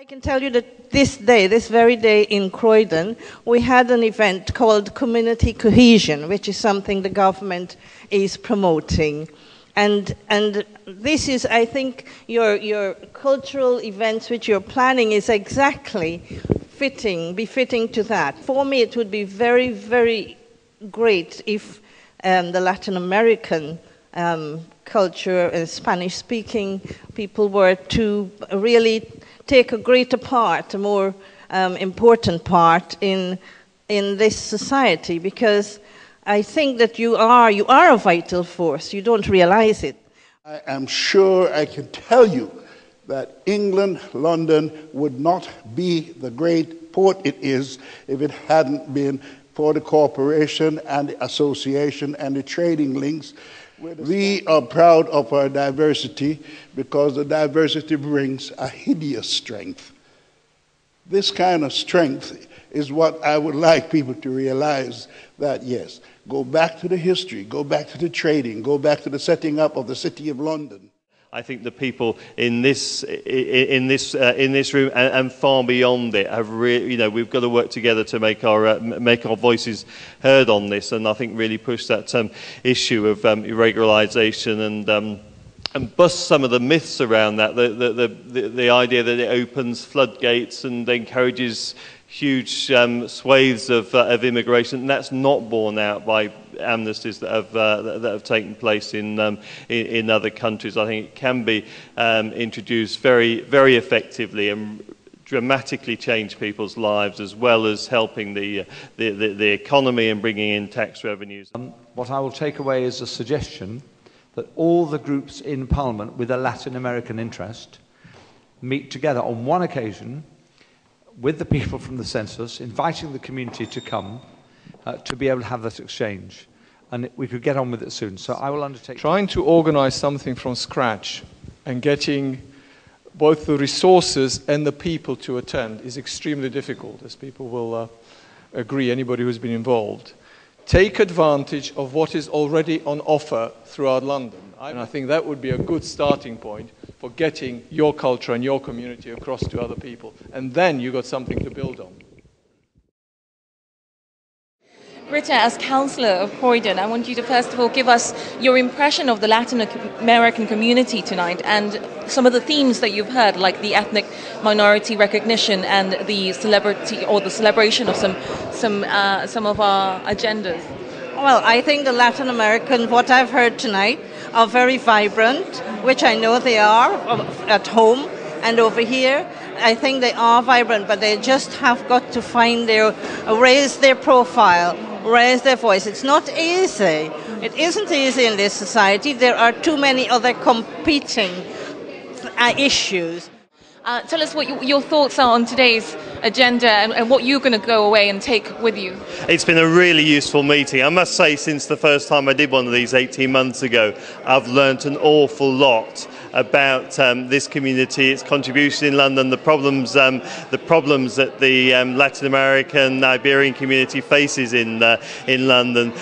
I can tell you that this day, this very day in Croydon, we had an event called Community Cohesion, which is something the government is promoting. And this is, I think, your cultural events which you're planning is exactly befitting to that. For me, it would be very, very great if the Latin American culture and Spanish-speaking people were to really take a greater part, a more important part in this society, because I think that you are a vital force. You don't realize it. I am sure I can tell you that England, London, would not be the great port it is if it hadn't been for the cooperation and the association and the trading links. We are proud of our diversity because the diversity brings a hideous strength. This kind of strength is what I would like people to realize, that yes, go back to the history, go back to the trading, go back to the setting up of the City of London. I think the people in this room and far beyond it have really, we've got to work together to make our voices heard on this, and I think really push that issue of irregularisation and bust some of the myths around that. The idea that it opens floodgates and encourages huge swathes of immigration, and that's not borne out by amnesties that have taken place in other countries. I think it can be introduced very, very effectively and dramatically change people's lives, as well as helping the economy and bringing in tax revenues. What I will take away is a suggestion that all the groups in Parliament with a Latin American interest meet together on one occasion with the people from the census, inviting the community to come to be able to have this exchange. And we could get on with it soon. So I will undertake... Trying to organize something from scratch and getting both the resources and the people to attend is extremely difficult, as people will agree, anybody who's been involved. Take advantage of what is already on offer throughout London. And I think that would be a good starting point for getting your culture and your community across to other people. And then you've got something to build on. Rita, as Councillor of Croydon, I want you to first of all give us your impression of the Latin American community tonight and some of the themes that you've heard, like the ethnic minority recognition and the celebrity or the celebration of some of our agendas. Well, I think the Latin American, what I've heard tonight, are very vibrant, which I know they are at home and over here. I think they are vibrant, but they just have got to raise their profile, raise their voice. It's not easy. It isn't easy in this society. There are too many other competing issues. Tell us what your thoughts are on today's agenda and what you're going to go away and take with you. It's been a really useful meeting. I must say, since the first time I did one of these 18 months ago, I've learnt an awful lot about this community, its contribution in London, the problems that the Latin American, Iberian community faces in London.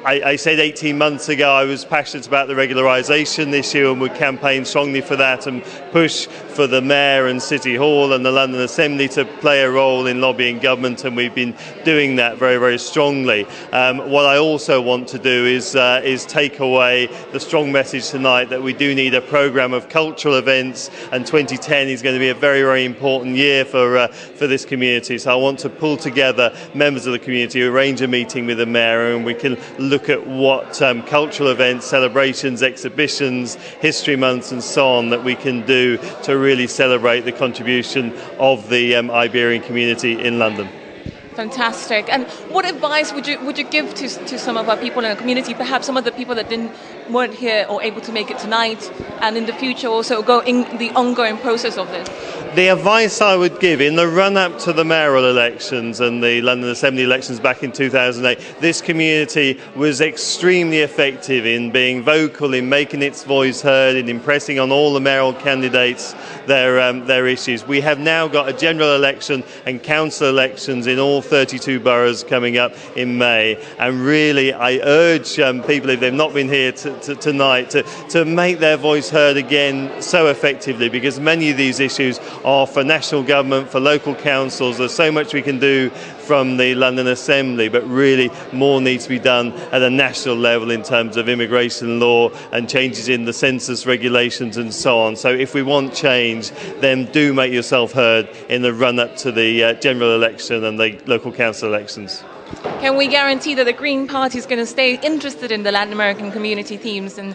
I said 18 months ago I was passionate about the regularisation issue and would campaign strongly for that and push for the Mayor and City Hall and the London Assembly to play a role in lobbying government, and we've been doing that very, very strongly. What I also want to do is take away the strong message tonight that we do need a programme of cultural events, and 2010 is going to be a very, very important year for this community. So I want to pull together members of the community, arrange a meeting with the Mayor, and we can look at what cultural events, celebrations, exhibitions, history months and so on that we can do to really celebrate the contribution of the Iberian community in London. Fantastic. And what advice would you give to some of our people in the community, perhaps some of the people that weren't here or able to make it tonight, and in the future also go in the ongoing process of this? The advice I would give in the run-up to the mayoral elections and the London Assembly elections back in 2008, this community was extremely effective in being vocal, in making its voice heard, in impressing on all the mayoral candidates their issues. We have now got a general election and council elections in all 32 boroughs coming up in May, and really I urge people, if they've not been here tonight, to make their voice heard again so effectively, because many of these issues are for national government, for local councils. There's so much we can do from the London Assembly, but really more needs to be done at a national level in terms of immigration law and changes in the census regulations and so on. So if we want change, then do make yourself heard in the run-up to the general election and the local council elections. Can we guarantee that the Green Party is going to stay interested in the Latin American community themes and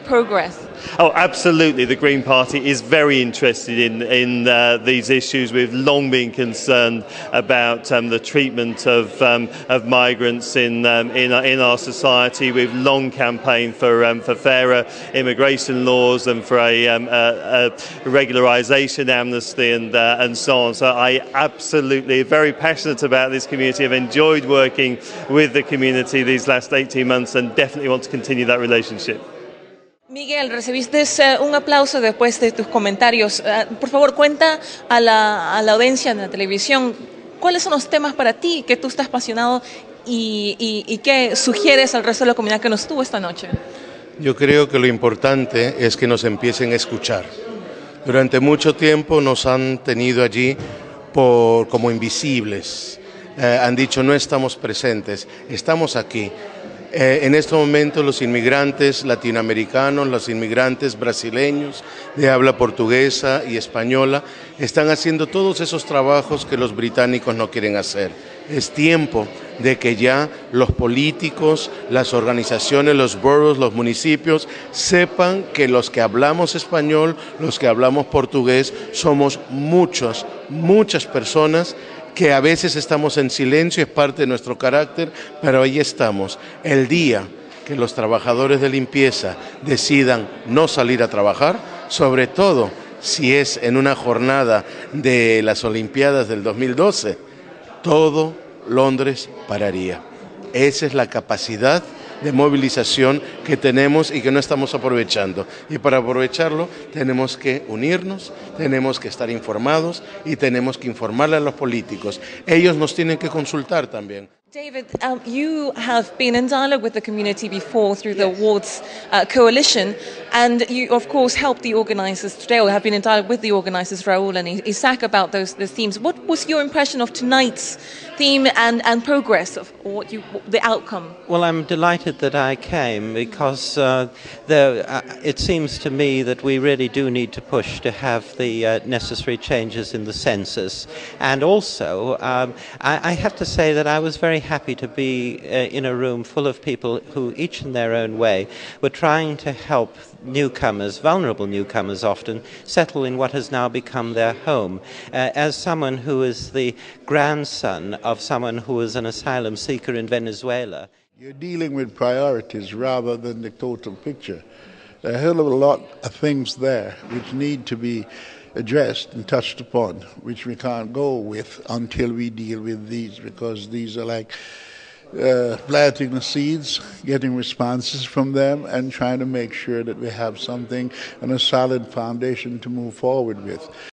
progress? Oh, absolutely. The Green Party is very interested in these issues. We've long been concerned about the treatment of migrants in our society. We've long campaigned for fairer immigration laws and for a regularisation amnesty and so on. So I absolutely very passionate about this community. I've enjoyed working with the community these last 18 months and definitely want to continue that relationship. Miguel, recibiste un aplauso después de tus comentarios. Por favor, cuenta a la audiencia en la televisión cuáles son los temas para ti que tú estás apasionado y qué sugieres al resto de la comunidad que nos estuvo esta noche. Yo creo que lo importante es que nos empiecen a escuchar. Durante mucho tiempo nos han tenido allí como invisibles. Han dicho no estamos presentes, estamos aquí. En este momento los inmigrantes latinoamericanos, los inmigrantes brasileños de habla portuguesa y española están haciendo todos esos trabajos que los británicos no quieren hacer. Es tiempo de que ya los políticos, las organizaciones, los boroughs, los municipios sepan que los que hablamos español, los que hablamos portugués, somos muchas personas que a veces estamos en silencio, es parte de nuestro carácter, pero ahí estamos. El día que los trabajadores de limpieza decidan no salir a trabajar, sobre todo si es en una jornada de las Olimpiadas del 2012, todo Londres pararía. Esa es la capacidad de movilización que tenemos y que no estamos aprovechando. Y para aprovecharlo tenemos que unirnos, tenemos que estar informados y tenemos que informarle a los políticos. Ellos nos tienen que consultar también. David, you have been in dialogue with the community before through the Wards Coalition, and you, of course, helped the organisers today, or have been in dialogue with the organisers, Raul and Isaac, about those themes. What was your impression of tonight's theme and progress of the outcome? Well, I'm delighted that I came because it seems to me that we really do need to push to have the necessary changes in the census. And also, I have to say that I was very happy to be in a room full of people who, each in their own way, were trying to help newcomers, vulnerable newcomers often, settle in what has now become their home. As someone who is the grandson of someone who was an asylum seeker in Venezuela. You're dealing with priorities rather than the total picture. There are a hell of a lot of things there which need to be addressed and touched upon, which we can't go with until we deal with these, because these are like planting the seeds, getting responses from them, and trying to make sure that we have something and a solid foundation to move forward with.